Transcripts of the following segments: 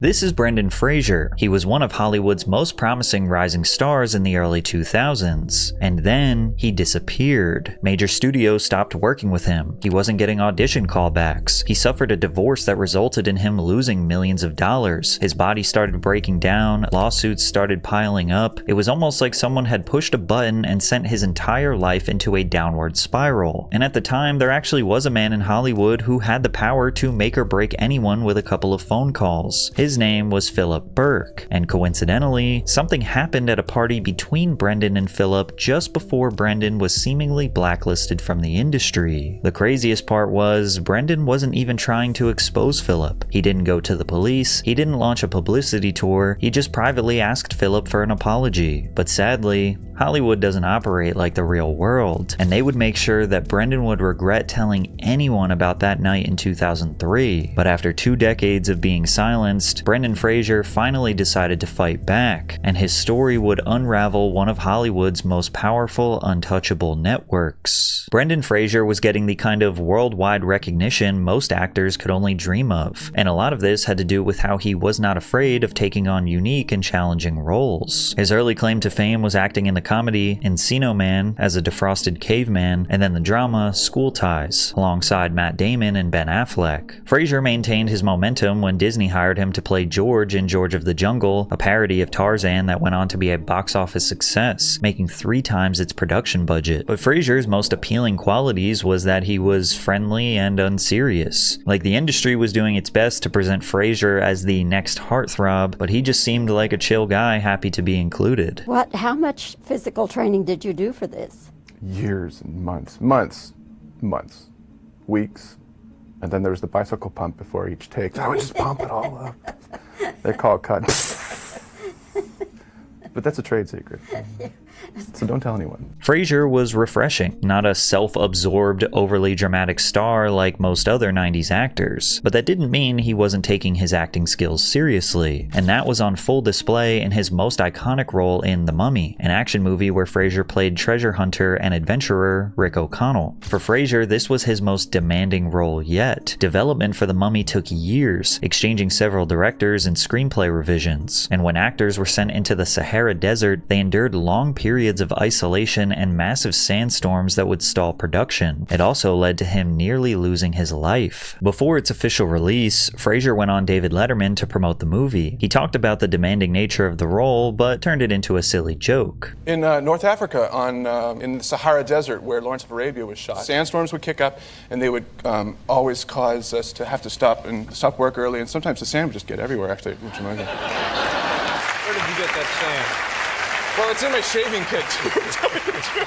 This is Brendan Fraser. He was one of Hollywood's most promising rising stars in the early 2000s. And then he disappeared. Major studios stopped working with him. He wasn't getting audition callbacks. He suffered a divorce that resulted in him losing millions of dollars. His body started breaking down. Lawsuits started piling up. It was almost like someone had pushed a button and sent his entire life into a downward spiral. And at the time, there actually was a man in Hollywood who had the power to make or break anyone with a couple of phone calls. His name was Philip Burke, and coincidentally, something happened at a party between Brendan and Philip just before Brendan was seemingly blacklisted from the industry. The craziest part was, Brendan wasn't even trying to expose Philip. He didn't go to the police, he didn't launch a publicity tour, he just privately asked Philip for an apology. But sadly, Hollywood doesn't operate like the real world, and they would make sure that Brendan would regret telling anyone about that night in 2003. But after 2 decades of being silenced, Brendan Fraser finally decided to fight back, and his story would unravel one of Hollywood's most powerful, untouchable networks. Brendan Fraser was getting the kind of worldwide recognition most actors could only dream of, and a lot of this had to do with how he was not afraid of taking on unique and challenging roles. His early claim to fame was acting in the comedy Encino Man as a defrosted caveman, and then the drama School Ties, alongside Matt Damon and Ben Affleck. Fraser maintained his momentum when Disney hired him to play George in George of the Jungle, a parody of Tarzan that went on to be a box office success, making 3 times its production budget. But Fraser's most appealing qualities was that he was friendly and unserious. Like, the industry was doing its best to present Fraser as the next heartthrob, but he just seemed like a chill guy happy to be included. How much physical training did you do for this? Years and months, weeks. And then there was the bicycle pump before each take. I would just pump it all up. They call it cut. But that's a trade secret. So don't tell anyone. Fraser was refreshing, not a self-absorbed, overly dramatic star like most other 90s actors. But that didn't mean he wasn't taking his acting skills seriously. And that was on full display in his most iconic role in The Mummy, an action movie where Fraser played treasure hunter and adventurer Rick O'Connell. For Fraser, this was his most demanding role yet. Development for The Mummy took years, exchanging several directors and screenplay revisions. And when actors were sent into the Sahara Desert, they endured long periods of isolation and massive sandstorms that would stall production. It also led to him nearly losing his life. Before its official release, Fraser went on David Letterman to promote the movie. He talked about the demanding nature of the role, but turned it into a silly joke. In North Africa, in the Sahara Desert, where Lawrence of Arabia was shot, sandstorms would kick up, and they would always cause us to have to stop work early, and sometimes the sand would just get everywhere, actually. Which reminds me. Where did you get that sand? Well, it's in my shaving kit, too.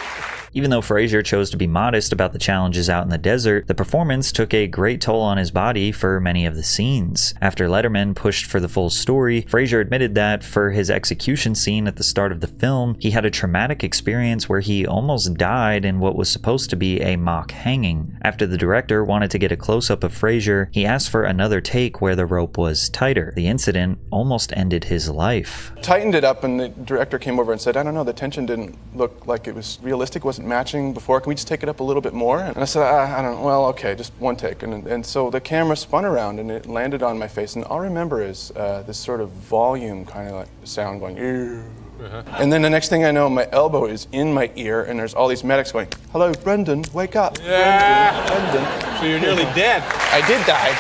Even though Fraser chose to be modest about the challenges out in the desert, the performance took a great toll on his body for many of the scenes. After Letterman pushed for the full story, Fraser admitted that for his execution scene at the start of the film, he had a traumatic experience where he almost died in what was supposed to be a mock hanging. After the director wanted to get a close-up of Fraser, he asked for another take where the rope was tighter. The incident almost ended his life. Tightened it up, and the director came over and said, I don't know, the tension didn't look like it was realistic, wasn't matching before. Can we just take it up a little bit more? And I said, I don't know. Well, okay, just one take. And so the camera spun around and it landed on my face. And all I remember is this sort of volume kind of like sound going, ew. And then the next thing I know, my elbow is in my ear and there's all these medics going, hello, Brendan, wake up. Yeah. Brendan. So you're nearly dead. I did die.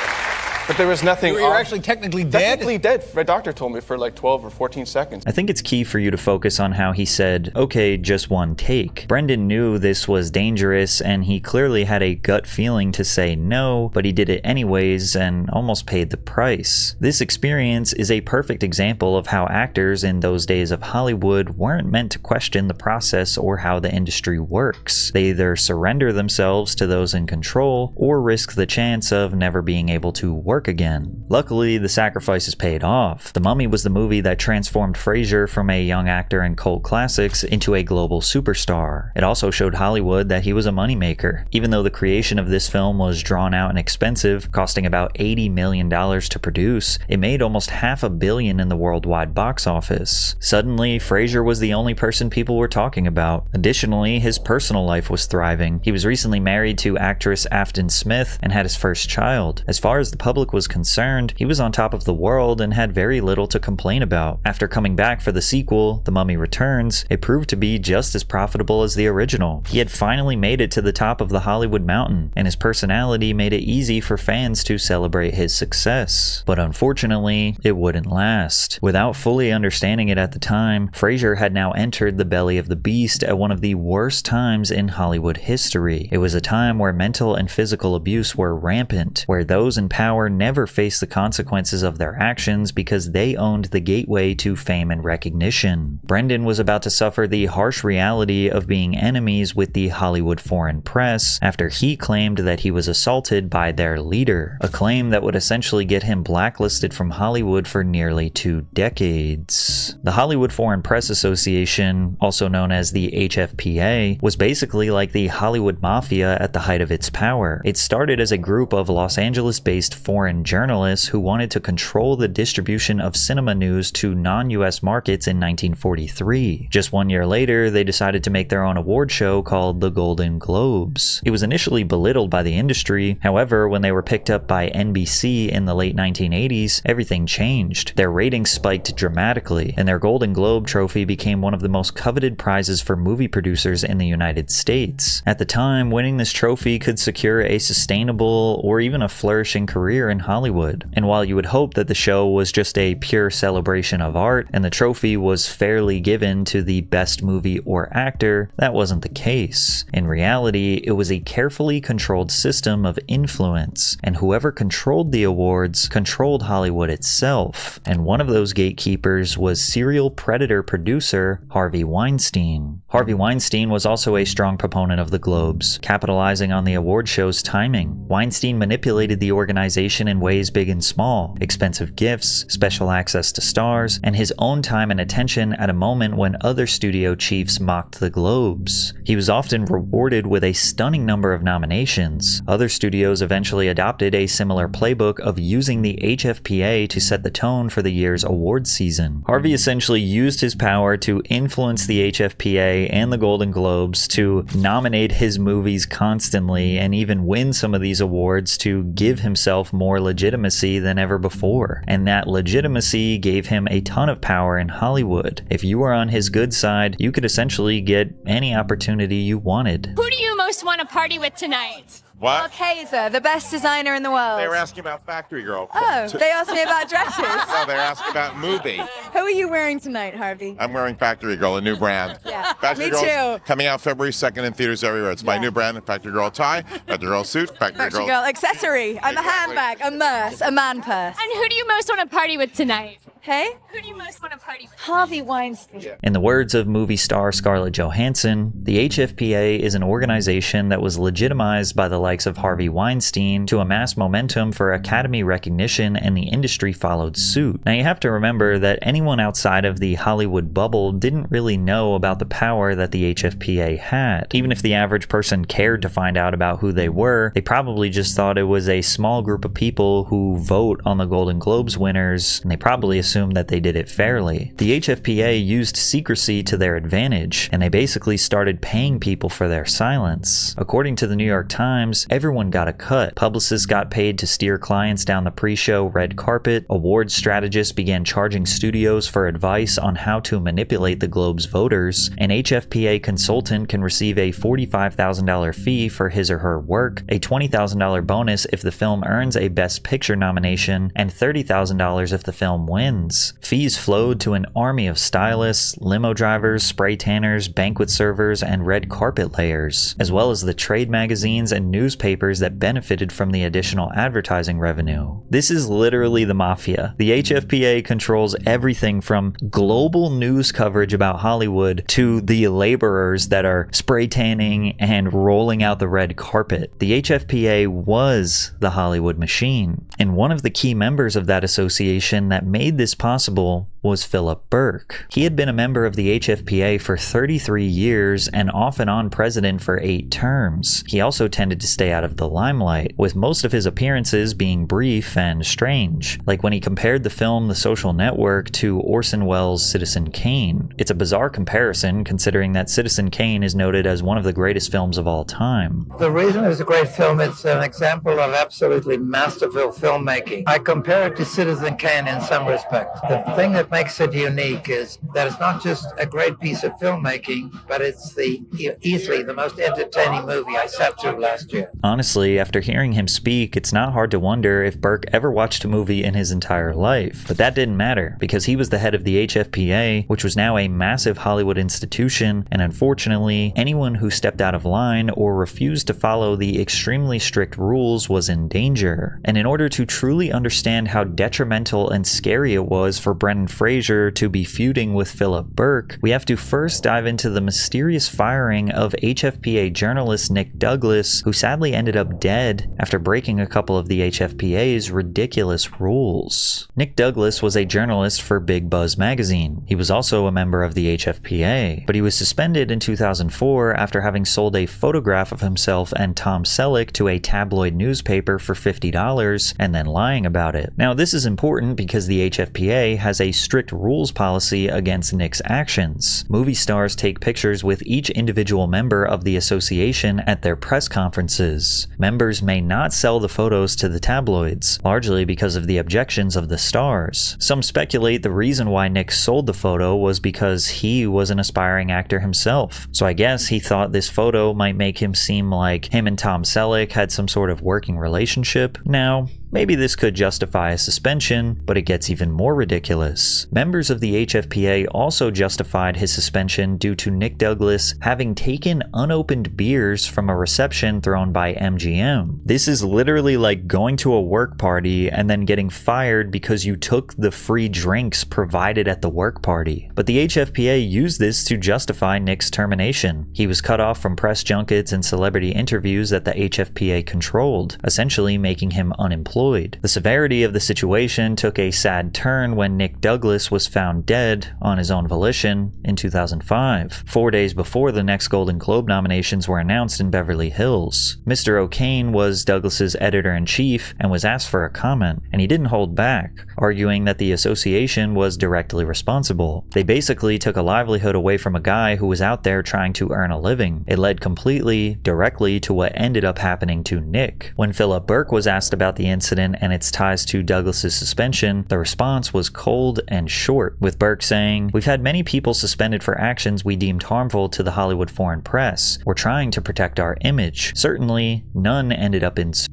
But there was nothing. You were actually technically dead? Technically dead. My doctor told me for like 12 or 14 seconds. I think it's key for you to focus on how he said, okay, just one take. Brendan knew this was dangerous, and he clearly had a gut feeling to say no, but he did it anyways and almost paid the price. This experience is a perfect example of how actors in those days of Hollywood weren't meant to question the process or how the industry works. They either surrender themselves to those in control or risk the chance of never being able to work again. Luckily, the sacrifices paid off. The Mummy was the movie that transformed Fraser from a young actor in cult classics into a global superstar. It also showed Hollywood that he was a moneymaker. Even though the creation of this film was drawn out and expensive, costing about $80 million to produce, it made almost $500 million in the worldwide box office. Suddenly, Fraser was the only person people were talking about. Additionally, his personal life was thriving. He was recently married to actress Afton Smith and had his first child. As far as the public public was concerned, he was on top of the world and had very little to complain about. After coming back for the sequel, The Mummy Returns, it proved to be just as profitable as the original. He had finally made it to the top of the Hollywood mountain, and his personality made it easy for fans to celebrate his success. But unfortunately, it wouldn't last. Without fully understanding it at the time, Fraser had now entered the belly of the beast at one of the worst times in Hollywood history. It was a time where mental and physical abuse were rampant, where those in power never faced the consequences of their actions because they owned the gateway to fame and recognition. Brendan was about to suffer the harsh reality of being enemies with the Hollywood foreign press after he claimed that he was assaulted by their leader, a claim that would essentially get him blacklisted from Hollywood for nearly 2 decades. The Hollywood Foreign Press Association, also known as the HFPA, was basically like the Hollywood Mafia at the height of its power. It started as a group of Los Angeles-based foreign journalists who wanted to control the distribution of cinema news to non-US markets in 1943. Just 1 year later, they decided to make their own award show called the Golden Globes. It was initially belittled by the industry. However, when they were picked up by NBC in the late 1980s, everything changed. Their ratings spiked dramatically, and their Golden Globe trophy became one of the most coveted prizes for movie producers in the United States. At the time, winning this trophy could secure a sustainable or even a flourishing career in Hollywood. And while you would hope that the show was just a pure celebration of art and the trophy was fairly given to the best movie or actor, that wasn't the case. In reality, it was a carefully controlled system of influence, and whoever controlled the awards controlled Hollywood itself. And one of those gatekeepers was serial predator producer Harvey Weinstein. Harvey Weinstein was also a strong proponent of the Globes, capitalizing on the award show's timing. Weinstein manipulated the organization in ways big and small: expensive gifts, special access to stars, and his own time and attention at a moment when other studio chiefs mocked the Globes. He was often rewarded with a stunning number of nominations. Other studios eventually adopted a similar playbook of using the HFPA to set the tone for the year's awards season. Harvey essentially used his power to influence the HFPA and the Golden Globes to nominate his movies constantly and even win some of these awards to give himself more legitimacy than ever before. And that legitimacy gave him a ton of power in Hollywood. If you were on his good side, you could essentially get any opportunity you wanted. Who do you most want to party with tonight? What? Kaiser, the best designer in the world. They were asking about Factory Girl. Oh, they asked me about dresses. No, they were asking about movie. Who are you wearing tonight, Harvey? I'm wearing Factory Girl, a new brand. Yeah, Factory me Girl's too. coming out February 2nd in theaters everywhere. It's my new brand, Factory Girl tie, Factory Girl suit, Factory Factory girl accessory. I'm a Exactly. handbag, a purse, a man purse. And who do you most want to party with tonight? Hey? Who do you most want to party with? Harvey Weinstein. In the words of movie star Scarlett Johansson, the HFPA is an organization that was legitimized by the likes of Harvey Weinstein to amass momentum for Academy recognition, and the industry followed suit. Now you have to remember that anyone outside of the Hollywood bubble didn't really know about the power that the HFPA had. Even if the average person cared to find out about who they were, they probably just thought it was a small group of people who vote on the Golden Globes winners, and they probably assumed that they did it fairly. The HFPA used secrecy to their advantage, and they basically started paying people for their silence. According to the New York Times, everyone got a cut. Publicists got paid to steer clients down the pre-show red carpet. Awards strategists began charging studios for advice on how to manipulate the Globe's voters. An HFPA consultant can receive a $45,000 fee for his or her work, a $20,000 bonus if the film earns a Best Picture nomination, and $30,000 if the film wins. Fees flowed to an army of stylists, limo drivers, spray tanners, banquet servers, and red carpet layers, as well as the trade magazines and newspapers that benefited from the additional advertising revenue. This is literally the mafia. The HFPA controls everything from global news coverage about Hollywood to the laborers that are spray tanning and rolling out the red carpet. The HFPA was the Hollywood machine, and one of the key members of that association that made this possible was Philip Burke. He had been a member of the HFPA for 33 years and off and on president for 8 terms. He also tended to stay out of the limelight, with most of his appearances being brief and strange, like when he compared the film The Social Network to Orson Welles' Citizen Kane. It's a bizarre comparison considering that Citizen Kane is noted as one of the greatest films of all time. The reason it's a great film, it's an example of absolutely masterful filmmaking. I compare it to Citizen Kane in some respect. The thing that makes it unique is that it's not just a great piece of filmmaking, but it's easily the most entertaining movie I sat through last year. Honestly, after hearing him speak, it's not hard to wonder if Burke ever watched a movie in his entire life. But that didn't matter, because he was the head of the HFPA, which was now a massive Hollywood institution, and unfortunately, anyone who stepped out of line or refused to follow the extremely strict rules was in danger. And in order to truly understand how detrimental and scary it was for Brendan Fraser to be feuding with Philip Burke, we have to first dive into the mysterious firing of HFPA journalist Nick Douglas, who sadly ended up dead after breaking a couple of the HFPA's ridiculous rules. Nick Douglas was a journalist for Big Buzz magazine. He was also a member of the HFPA, but he was suspended in 2004 after having sold a photograph of himself and Tom Selleck to a tabloid newspaper for $50 and then lying about it. Now, this is important because the HFPA has a strict rules policy against Nick's actions. Movie stars take pictures with each individual member of the association at their press conferences. Members may not sell the photos to the tabloids, largely because of the objections of the stars. Some speculate the reason why Nick sold the photo was because he was an aspiring actor himself. So I guess he thought this photo might make him seem like him and Tom Selleck had some sort of working relationship. Now, maybe this could justify a suspension, but it gets even more ridiculous. Members of the HFPA also justified his suspension due to Nick Douglas having taken unopened beers from a reception thrown by MGM. This is literally like going to a work party and then getting fired because you took the free drinks provided at the work party. But the HFPA used this to justify Nick's termination. He was cut off from press junkets and celebrity interviews that the HFPA controlled, essentially making him unemployed. The severity of the situation took a sad turn when Nick Douglas was found dead on his own volition in 2005, 4 days before the next Golden Globe nominations were announced in Beverly Hills. Mr. O'Kane was Douglas's editor-in-chief and was asked for a comment, and he didn't hold back, arguing that the association was directly responsible. They basically took a livelihood away from a guy who was out there trying to earn a living. It led completely, directly to what ended up happening to Nick. When Philip Burke was asked about the incident and its ties to Douglas's suspension, the response was cold and short, with Burke saying, "We've had many people suspended for actions we deemed harmful to the Hollywood foreign press. We're trying to protect our image. Certainly, none ended up in suicide.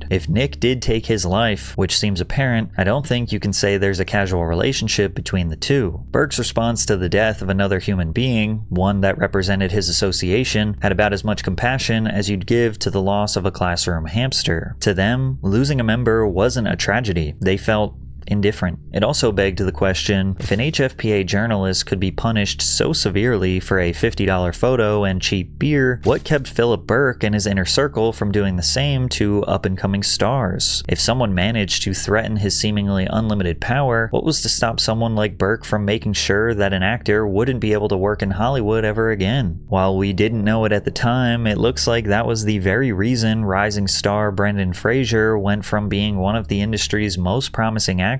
If Nick did take his life, which seems apparent, I don't think you can say there's a casual relationship between the two." Burke's response to the death of another human being, one that represented his association, had about as much compassion as you'd give to the loss of a classroom hamster. To them, losing a member wasn't a tragedy. They felt indifferent. It also begged the question, if an HFPA journalist could be punished so severely for a $50 photo and cheap beer, what kept Philip Burke and his inner circle from doing the same to up-and-coming stars? If someone managed to threaten his seemingly unlimited power, what was to stop someone like Burke from making sure that an actor wouldn't be able to work in Hollywood ever again? While we didn't know it at the time, it looks like that was the very reason rising star Brendan Fraser went from being one of the industry's most promising actors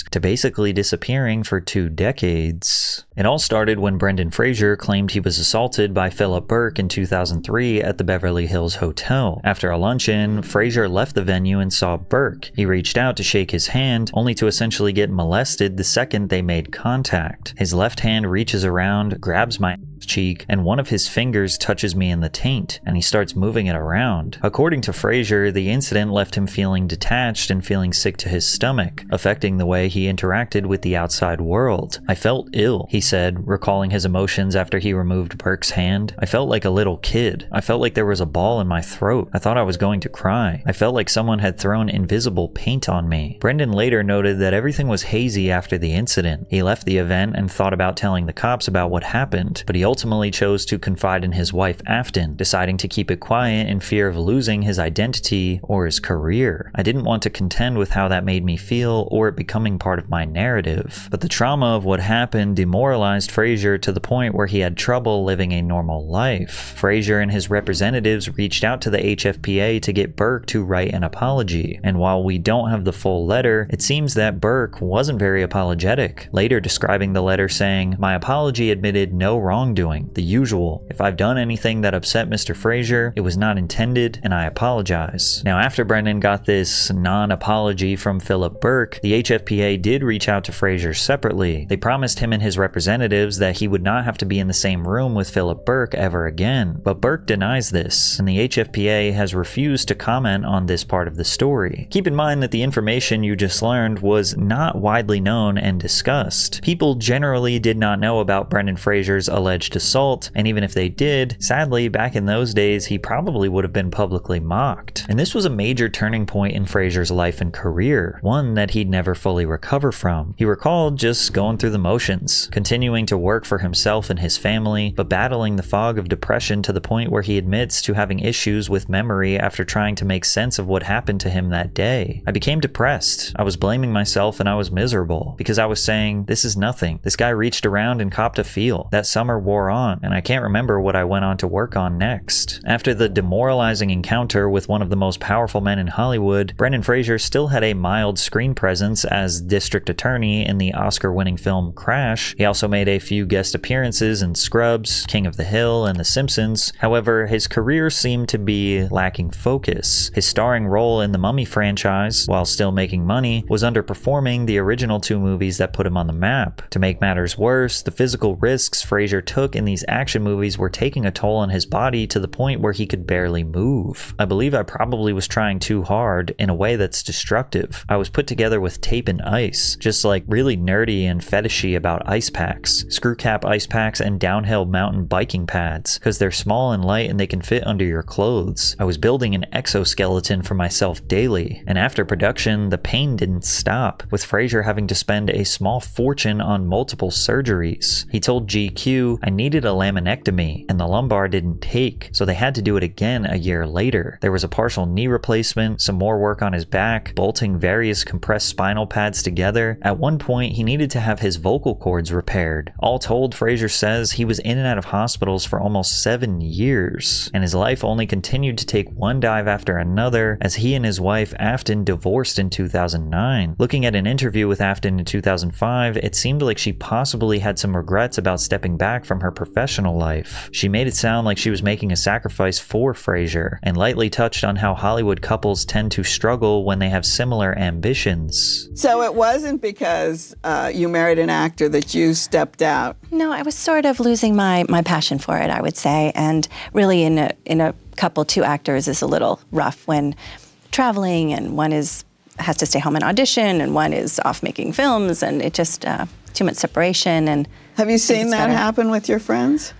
to basically disappearing for 2 decades. It all started when Brendan Fraser claimed he was assaulted by Philip Burke in 2003 at the Beverly Hills Hotel. After a luncheon, Fraser left the venue and saw Burke. He reached out to shake his hand, only to essentially get molested the second they made contact. His left hand reaches around, grabs my cheek, and one of his fingers touches me in the taint, and he starts moving it around. According to Fraser, the incident left him feeling detached and feeling sick to his stomach, affecting the way he interacted with the outside world. "I felt ill," he said, recalling his emotions after he removed Burke's hand. "I felt like a little kid. I felt like there was a ball in my throat. I thought I was going to cry. I felt like someone had thrown invisible paint on me." Brendan later noted that everything was hazy after the incident. He left the event and thought about telling the cops about what happened, but he ultimately chose to confide in his wife Afton, deciding to keep it quiet in fear of losing his identity or his career. I didn't want to contend with how that made me feel or it becoming part of my narrative, but the trauma of what happened demoralized Fraser to the point where he had trouble living a normal life. Fraser and his representatives reached out to the HFPA to get Burke to write an apology, and while we don't have the full letter, it seems that Burke wasn't very apologetic, later describing the letter saying, "My apology admitted no wrongdoing, the usual. If I've done anything that upset Mr. Fraser, it was not intended, and I apologize." Now, after Brendan got this non-apology from Philip Burke, the HFPA did reach out to Fraser separately. They promised him and his representatives that he would not have to be in the same room with Philip Burke ever again, but Burke denies this, and the HFPA has refused to comment on this part of the story. Keep in mind that the information you just learned was not widely known and discussed. People generally did not know about Brendan Fraser's alleged assault, and even if they did, sadly, back in those days, he probably would have been publicly mocked. And this was a major turning point in Fraser's life and career, one that he'd never fully recover from. He recalled just going through the motions, continuing to work for himself and his family, but battling the fog of depression to the point where he admits to having issues with memory after trying to make sense of what happened to him that day. "I became depressed. I was blaming myself and I was miserable because I was saying, this is nothing. This guy reached around and copped a feel. That summer wore on, and I can't remember what I went on to work on next." After the demoralizing encounter with one of the most powerful men in Hollywood, Brendan Fraser still had a mild screen presence as district attorney in the Oscar-winning film Crash. He also made a few guest appearances in Scrubs, King of the Hill, and The Simpsons. However, his career seemed to be lacking focus. His starring role in the Mummy franchise, while still making money, was underperforming the original two movies that put him on the map. To make matters worse, the physical risks Fraser took in these action movies were taking a toll on his body to the point where he could barely move. "I believe I probably was trying too hard in a way that's destructive. I was put together with tape and ice, just like really nerdy and fetishy about ice packs, screw cap ice packs and downhill mountain biking pads, because they're small and light and they can fit under your clothes. I was building an exoskeleton for myself daily, and after production, the pain didn't stop, with Fraser having to spend a small fortune on multiple surgeries. He told GQ, I needed a laminectomy, and the lumbar didn't take, so they had to do it again a year later. There was a partial knee replacement, some more work on his back, bolting various compressed spinal pads together. At one point, he needed to have his vocal cords repaired. All told, Fraser says he was in and out of hospitals for almost 7 years, and his life only continued to take one dive after another as he and his wife Afton divorced in 2009. Looking at an interview with Afton in 2005, it seemed like she possibly had some regrets about stepping back from her professional life. She made it sound like she was making a sacrifice for Fraser, and lightly touched on how Hollywood couples tend to struggle when they have similar ambitions. So it wasn't because you married an actor that you stepped out? No, I was sort of losing my passion for it, I would say, and really in a couple, two actors is a little rough when traveling and one has to stay home and audition and one is off making films, and it just too much separation. And have you seen that happen with your friends?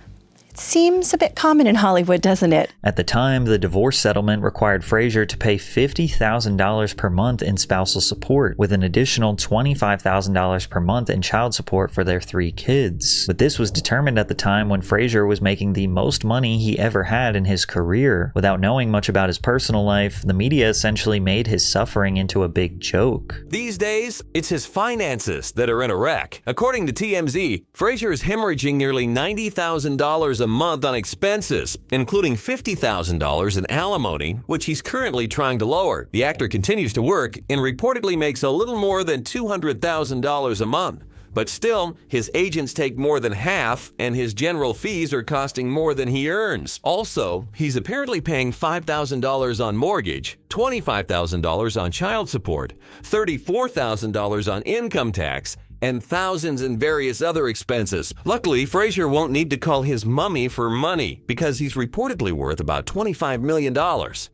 It seems a bit common in Hollywood, doesn't it? At the time, the divorce settlement required Fraser to pay $50,000 per month in spousal support, with an additional $25,000 per month in child support for their 3 kids. But this was determined at the time when Fraser was making the most money he ever had in his career. Without knowing much about his personal life, the media essentially made his suffering into a big joke. These days, it's his finances that are in a wreck. According to TMZ, Fraser is hemorrhaging nearly $90,000 a month on expenses, including $50,000 in alimony, which he's currently trying to lower. The actor continues to work and reportedly makes a little more than $200,000 a month. But still, his agents take more than half, and his general fees are costing more than he earns. Also, he's apparently paying $5,000 on mortgage, $25,000 on child support, $34,000 on income tax, and thousands in various other expenses. Luckily, Fraser won't need to call his mummy for money because he's reportedly worth about $25 million.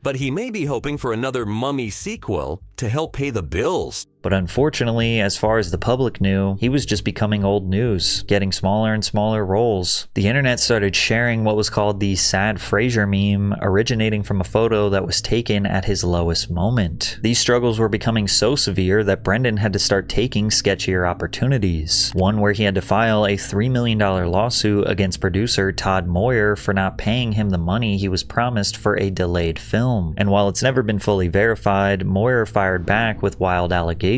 But he may be hoping for another Mummy sequel to help pay the bills. But unfortunately, as far as the public knew, he was just becoming old news, getting smaller and smaller roles. The internet started sharing what was called the Sad Fraser meme, originating from a photo that was taken at his lowest moment. These struggles were becoming so severe that Brendan had to start taking sketchier opportunities. One where he had to file a $3 million lawsuit against producer Todd Moyer for not paying him the money he was promised for a delayed film. And while it's never been fully verified, Moyer fired back with wild allegations,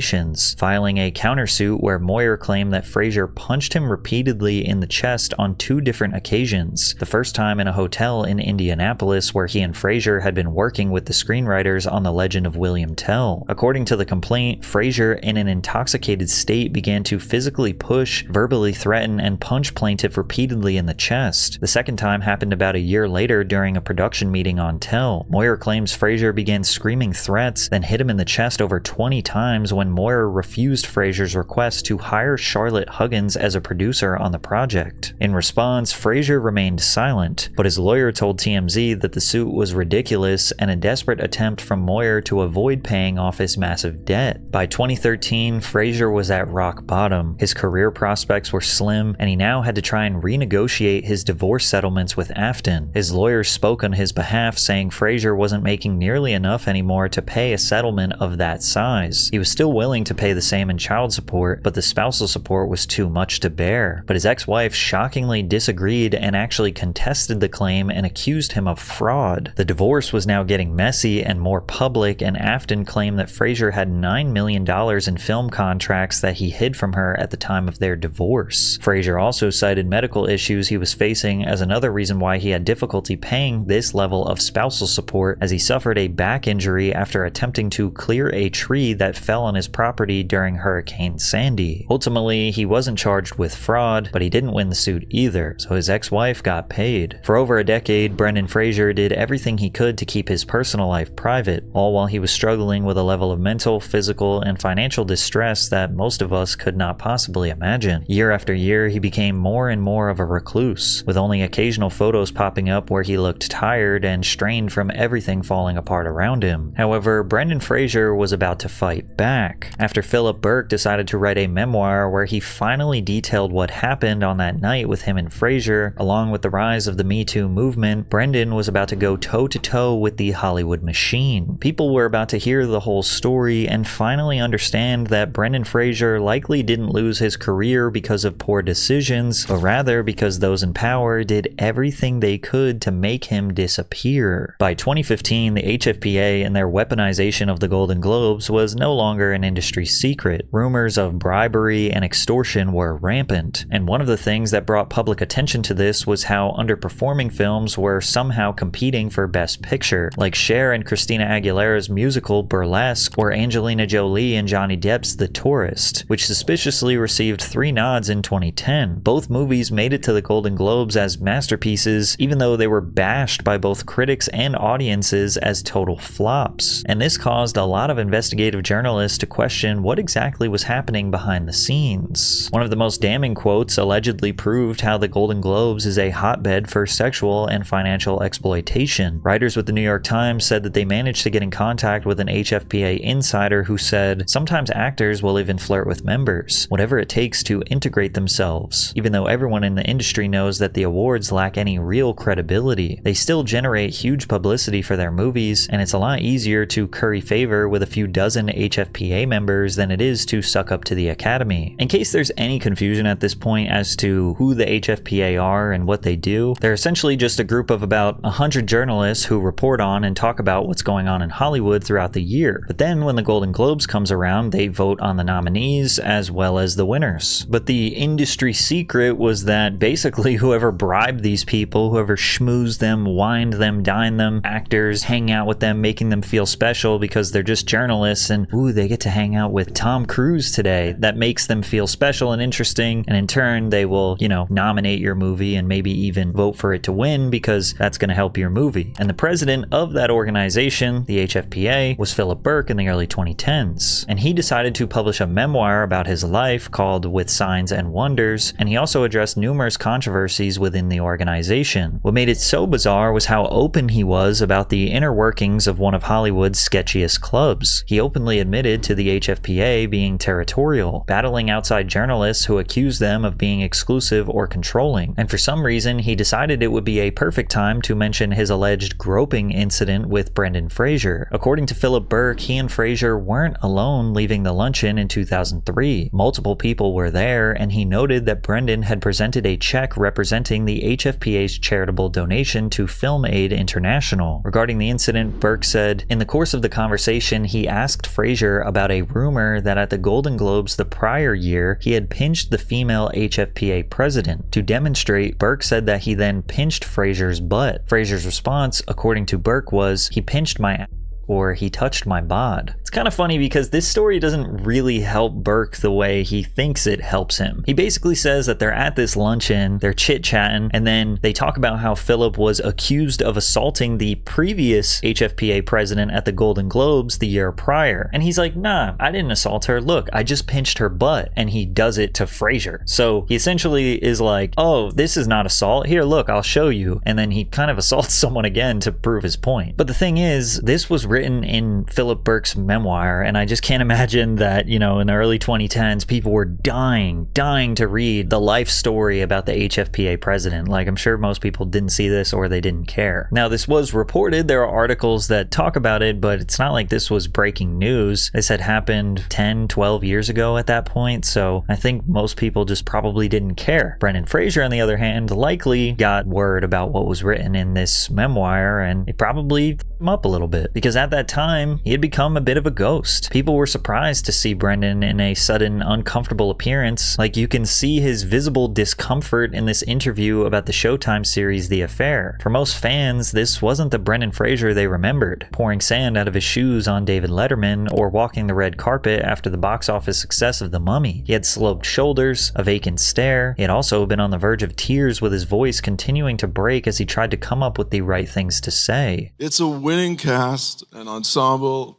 filing a countersuit where Moyer claimed that Fraser punched him repeatedly in the chest on 2 different occasions. The first time in a hotel in Indianapolis where he and Fraser had been working with the screenwriters on The Legend of William Tell. According to the complaint, Fraser, in an intoxicated state, began to physically push, verbally threaten, and punch plaintiff repeatedly in the chest. The second time happened about a year later during a production meeting on Tell. Moyer claims Fraser began screaming threats, then hit him in the chest over 20 times when Moyer refused Fraser's request to hire Charlotte Huggins as a producer on the project. In response, Fraser remained silent, but his lawyer told TMZ that the suit was ridiculous and a desperate attempt from Moyer to avoid paying off his massive debt. By 2013, Fraser was at rock bottom. His career prospects were slim, and he now had to try and renegotiate his divorce settlements with Afton. His lawyers spoke on his behalf, saying Fraser wasn't making nearly enough anymore to pay a settlement of that size. He was still willing to pay the same in child support, but the spousal support was too much to bear. But his ex-wife shockingly disagreed and actually contested the claim and accused him of fraud. The divorce was now getting messy and more public, and Afton claimed that Fraser had $9 million in film contracts that he hid from her at the time of their divorce. Fraser also cited medical issues he was facing as another reason why he had difficulty paying this level of spousal support, as he suffered a back injury after attempting to clear a tree that fell on his property during Hurricane Sandy. Ultimately, he wasn't charged with fraud, but he didn't win the suit either, so his ex-wife got paid. For over a decade, Brendan Fraser did everything he could to keep his personal life private, all while he was struggling with a level of mental, physical, and financial distress that most of us could not possibly imagine. Year after year, he became more and more of a recluse, with only occasional photos popping up where he looked tired and strained from everything falling apart around him. However, Brendan Fraser was about to fight back. After Philip Burke decided to write a memoir where he finally detailed what happened on that night with him and Fraser, along with the rise of the Me Too movement, Brendan was about to go toe-to-toe with the Hollywood machine. People were about to hear the whole story and finally understand that Brendan Fraser likely didn't lose his career because of poor decisions, but rather because those in power did everything they could to make him disappear. By 2015, the HFPA and their weaponization of the Golden Globes was no longer an industry secret. Rumors of bribery and extortion were rampant, and one of the things that brought public attention to this was how underperforming films were somehow competing for Best Picture, like Cher and Christina Aguilera's musical Burlesque, or Angelina Jolie and Johnny Depp's The Tourist, which suspiciously received 3 nods in 2010. Both movies made it to the Golden Globes as masterpieces, even though they were bashed by both critics and audiences as total flops. And this caused a lot of investigative journalists to question what exactly was happening behind the scenes. One of the most damning quotes allegedly proved how the Golden Globes is a hotbed for sexual and financial exploitation. Writers with the New York Times said that they managed to get in contact with an HFPA insider who said, "Sometimes actors will even flirt with members, whatever it takes to integrate themselves. Even though everyone in the industry knows that the awards lack any real credibility, they still generate huge publicity for their movies, and it's a lot easier to curry favor with a few dozen HFPA members than it is to suck up to the Academy." In case there's any confusion at this point as to who the HFPA are and what they do, they're essentially just a group of about 100 journalists who report on and talk about what's going on in Hollywood throughout the year. But then when the Golden Globes comes around, they vote on the nominees as well as the winners. But the industry secret was that basically whoever bribed these people, whoever schmoozed them, wined them, dined them, actors hang out with them, making them feel special because they're just journalists and, ooh, they get to hang out with Tom Cruise today. That makes them feel special and interesting, and in turn they will, nominate your movie and maybe even vote for it to win because that's going to help your movie. And the president of that organization, the HFPA, was Philip Burke in the early 2010s. And he decided to publish a memoir about his life called With Signs and Wonders, and he also addressed numerous controversies within the organization. What made it so bizarre was how open he was about the inner workings of one of Hollywood's sketchiest clubs. clubs. He openly admitted to the HFPA being territorial, battling outside journalists who accused them of being exclusive or controlling. And for some reason, he decided it would be a perfect time to mention his alleged groping incident with Brendan Fraser. According to Philip Burke, he and Fraser weren't alone leaving the luncheon in 2003. Multiple people were there, and he noted that Brendan had presented a check representing the HFPA's charitable donation to Film Aid International. Regarding the incident, Burke said, "In the course of the conversation, he asked Fraser about a rumor that at the Golden Globes the prior year, he had pinched the female HFPA president. To demonstrate, Burke said that he then pinched Fraser's butt. Fraser's response, according to Burke, was, 'He pinched my or he touched my bod.'" It's kind of funny because this story doesn't really help Burke the way he thinks it helps him. He basically says that they're at this luncheon, they're chit-chatting, and then they talk about how Philip was accused of assaulting the previous HFPA president at the Golden Globes the year prior. And he's like, "Nah, I didn't assault her. Look, I just pinched her butt." And he does it to Fraser. So he essentially is like, "Oh, this is not assault. Here, look, I'll show you." And then he kind of assaults someone again to prove his point. But the thing is, this was written in Philip Burke's memoir, and I just can't imagine that, in the early 2010s, people were dying to read the life story about the HFPA president. Like, I'm sure most people didn't see this or they didn't care. Now, this was reported. There are articles that talk about it, but it's not like this was breaking news. This had happened 10, 12 years ago at that point, so I think most people just probably didn't care. Brendan Fraser, on the other hand, likely got word about what was written in this memoir, and it probably f***ed him up a little bit, because at that time, he had become a bit of a ghost. People were surprised to see Brendan in a sudden, uncomfortable appearance. Like, you can see his visible discomfort in this interview about the Showtime series The Affair. For most fans, this wasn't the Brendan Fraser they remembered, pouring sand out of his shoes on David Letterman or walking the red carpet after the box office success of The Mummy. He had sloped shoulders, a vacant stare. He had also been on the verge of tears, with his voice continuing to break as he tried to come up with the right things to say. It's a winning cast, an ensemble.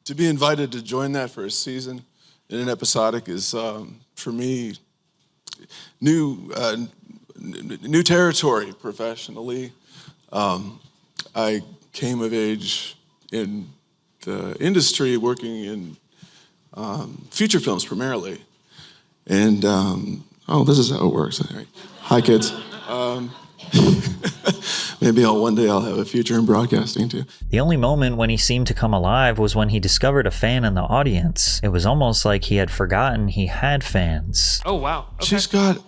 To be invited to join that for a season in an episodic is, for me, new territory professionally. I came of age in the industry working in feature films primarily. And, this is how it works. All right. Hi, kids. Maybe one day I'll have a future in broadcasting too. The only moment when he seemed to come alive was when he discovered a fan in the audience. It was almost like he had forgotten he had fans. Oh, wow. Okay. She's got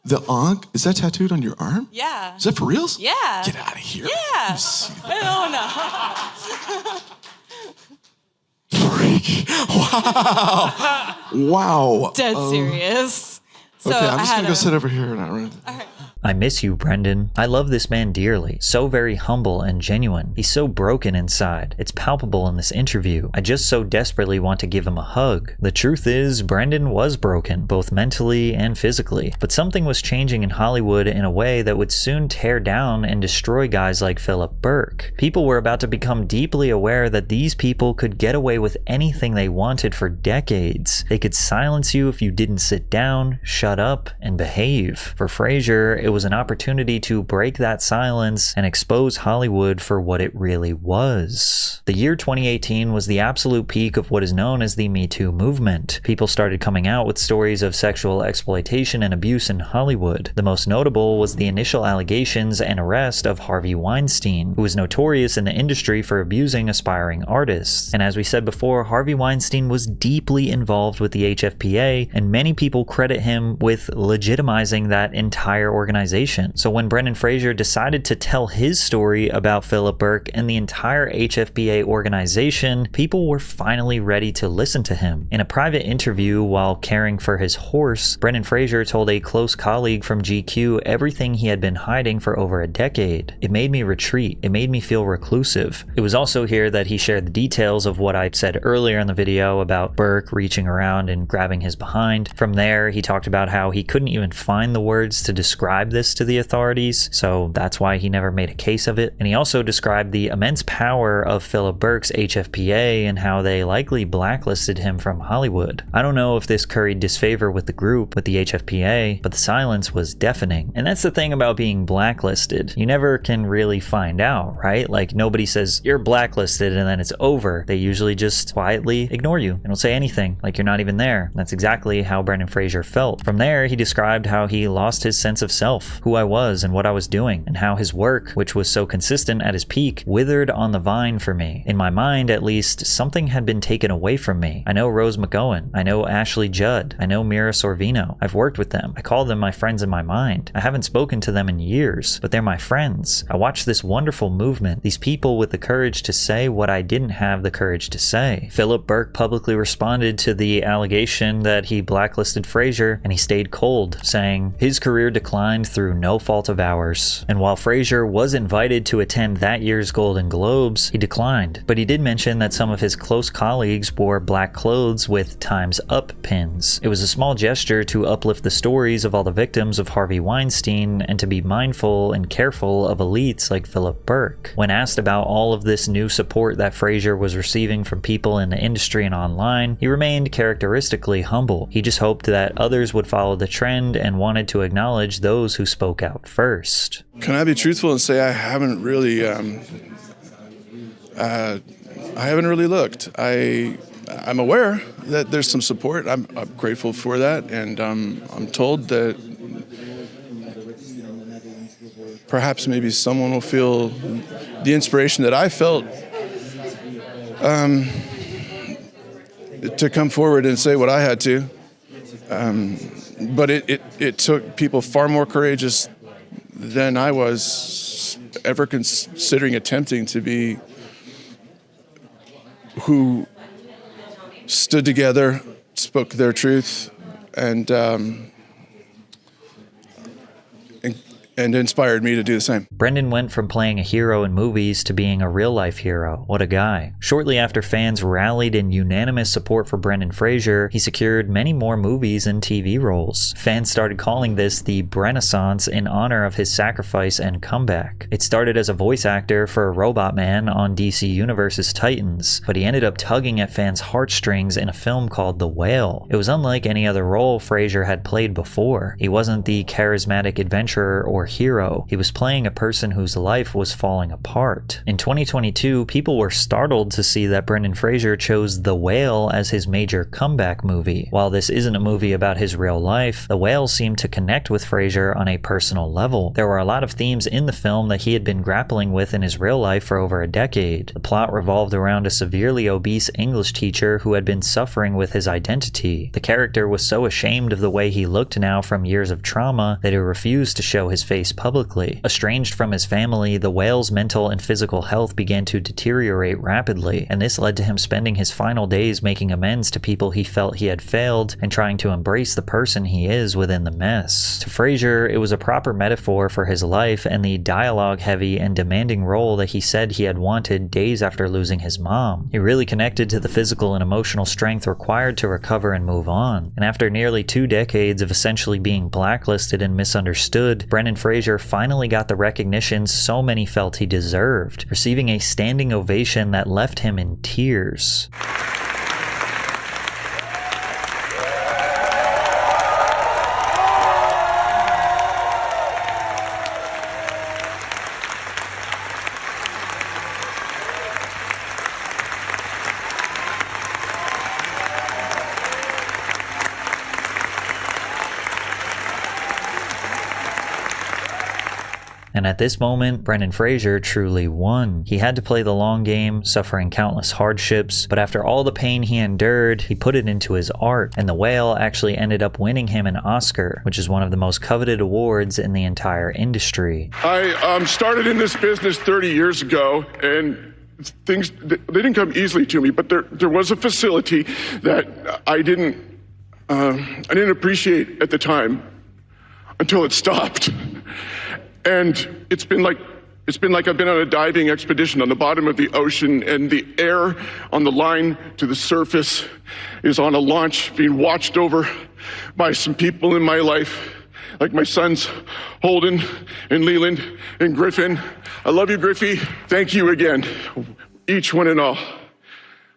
the Ankh. Is that tattooed on your arm? Yeah. Is that for reals? Yeah. Get out of here. Yeah. Freak. Wow. Wow. Dead serious. So okay, I'm just going to go sit over here. All right. I miss you, Brendan. I love this man dearly. So very humble and genuine. He's so broken inside. It's palpable in this interview. I just so desperately want to give him a hug. The truth is, Brendan was broken, both mentally and physically. But something was changing in Hollywood in a way that would soon tear down and destroy guys like Philip Burke. People were about to become deeply aware that these people could get away with anything they wanted for decades. They could silence you if you didn't sit down, shut up, and behave. For Fraser, it was an opportunity to break that silence and expose Hollywood for what it really was. The year 2018 was the absolute peak of what is known as the Me Too movement. People started coming out with stories of sexual exploitation and abuse in Hollywood. The most notable was the initial allegations and arrest of Harvey Weinstein, who was notorious in the industry for abusing aspiring artists. And as we said before, Harvey Weinstein was deeply involved with the HFPA, and many people credit him with legitimizing that entire organization. So when Brendan Fraser decided to tell his story about Philip Burke and the entire HFPA organization, people were finally ready to listen to him. In a private interview while caring for his horse, Brendan Fraser told a close colleague from GQ everything he had been hiding for over a decade. "It made me retreat. It made me feel reclusive." It was also here that he shared the details of what I said earlier in the video about Burke reaching around and grabbing his behind. From there, he talked about about how he couldn't even find the words to describe this to the authorities, so that's why he never made a case of it. And he also described the immense power of Philip Berk's HFPA and how they likely blacklisted him from Hollywood. I don't know if this curried disfavor with the group, with the HFPA, but the silence was deafening. And that's the thing about being blacklisted. You never can really find out, right? Like, nobody says, you're blacklisted, and then it's over. They usually just quietly ignore you and don't say anything, like you're not even there. That's exactly how Brendan Fraser felt. From there, he described how he lost his sense of self, who I was and what I was doing, and how his work, which was so consistent at his peak, withered on the vine for me. In my mind, at least, something had been taken away from me. I know Rose McGowan. I know Ashley Judd. I know Mira Sorvino. I've worked with them. I call them my friends in my mind. I haven't spoken to them in years, but they're my friends. I watched this wonderful movement, these people with the courage to say what I didn't have the courage to say. Philip Berk publicly responded to the allegation that he blacklisted Fraser, and he stayed cold, saying his career declined through no fault of ours. And while Fraser was invited to attend that year's Golden Globes, he declined. But he did mention that some of his close colleagues wore black clothes with Time's Up pins. It was a small gesture to uplift the stories of all the victims of Harvey Weinstein and to be mindful and careful of elites like Philip Berk. When asked about all of this new support that Fraser was receiving from people in the industry and online, he remained characteristically humble. He just hoped that others would follow the trend and wanted to acknowledge those who spoke out first. Can I be truthful and say I haven't really looked. I'm aware that there's some support. I'm grateful for that, and I'm told that perhaps maybe someone will feel the inspiration that I felt to come forward and say what I had to. But it took people far more courageous than I was ever considering attempting to be, who stood together, spoke their truth, and inspired me to do the same. Brendan went from playing a hero in movies to being a real-life hero. What a guy. Shortly after fans rallied in unanimous support for Brendan Fraser, he secured many more movies and TV roles. Fans started calling this the Brenaissance in honor of his sacrifice and comeback. It started as a voice actor for Robot Man on DC Universe's Titans, but he ended up tugging at fans' heartstrings in a film called The Whale. It was unlike any other role Fraser had played before. He wasn't the charismatic adventurer or hero. He was playing a person whose life was falling apart. In 2022, people were startled to see that Brendan Fraser chose The Whale as his major comeback movie. While this isn't a movie about his real life, The Whale seemed to connect with Fraser on a personal level. There were a lot of themes in the film that he had been grappling with in his real life for over a decade. The plot revolved around a severely obese English teacher who had been suffering with his identity. The character was so ashamed of the way he looked now from years of trauma that he refused to show his face publicly. Estranged from his family, the whale's mental and physical health began to deteriorate rapidly, and this led to him spending his final days making amends to people he felt he had failed and trying to embrace the person he is within the mess. To Fraser, it was a proper metaphor for his life and the dialogue-heavy and demanding role that he said he had wanted days after losing his mom. He really connected to the physical and emotional strength required to recover and move on. And after nearly 2 decades of essentially being blacklisted and misunderstood, Brendan Fraser finally got the recognition so many felt he deserved, receiving a standing ovation that left him in tears. And at this moment, Brendan Fraser truly won. He had to play the long game, suffering countless hardships, but after all the pain he endured, he put it into his art, and The Whale actually ended up winning him an Oscar, which is one of the most coveted awards in the entire industry. I started in this business 30 years ago, and things, they didn't come easily to me, but there was a facility that I didn't appreciate at the time until it stopped. And it's been like I've been on a diving expedition on the bottom of the ocean, and the air on the line to the surface is on a launch being watched over by some people in my life, like my sons, Holden and Leland and Griffin. I love you, Griffey. Thank you again, each one and all.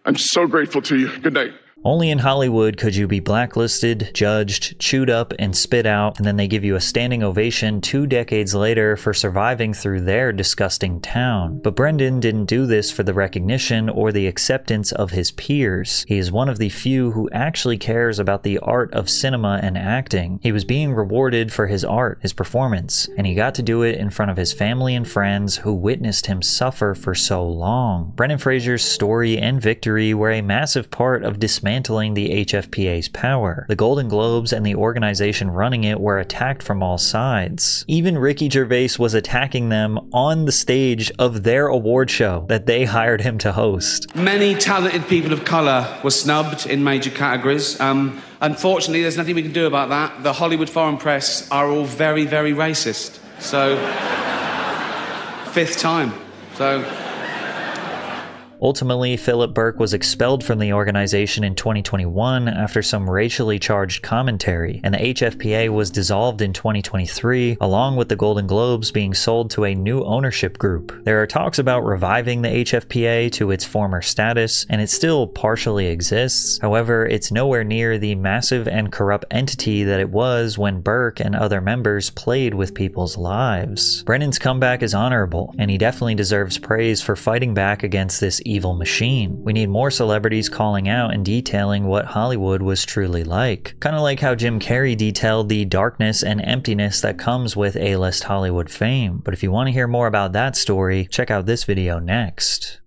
I'm so grateful to you. Good night. Only in Hollywood could you be blacklisted, judged, chewed up, and spit out, and then they give you a standing ovation 2 decades later for surviving through their disgusting town. But Brendan didn't do this for the recognition or the acceptance of his peers. He is one of the few who actually cares about the art of cinema and acting. He was being rewarded for his art, his performance, and he got to do it in front of his family and friends who witnessed him suffer for so long. Brendan Fraser's story and victory were a massive part of dismantling the HFPA's power. The Golden Globes and the organization running it were attacked from all sides. Even Ricky Gervais was attacking them on the stage of their award show that they hired him to host. Many talented people of colour were snubbed in major categories. Unfortunately, there's nothing we can do about that. The Hollywood foreign press are all very, very racist. So, 5th time. So... Ultimately, Philip Burke was expelled from the organization in 2021 after some racially charged commentary, and the HFPA was dissolved in 2023, along with the Golden Globes being sold to a new ownership group. There are talks about reviving the HFPA to its former status, and it still partially exists. However, it's nowhere near the massive and corrupt entity that it was when Burke and other members played with people's lives. Brendan's comeback is honorable, and he definitely deserves praise for fighting back against this evil machine. We need more celebrities calling out and detailing what Hollywood was truly like. Kind of like how Jim Carrey detailed the darkness and emptiness that comes with A-list Hollywood fame. But if you want to hear more about that story, check out this video next.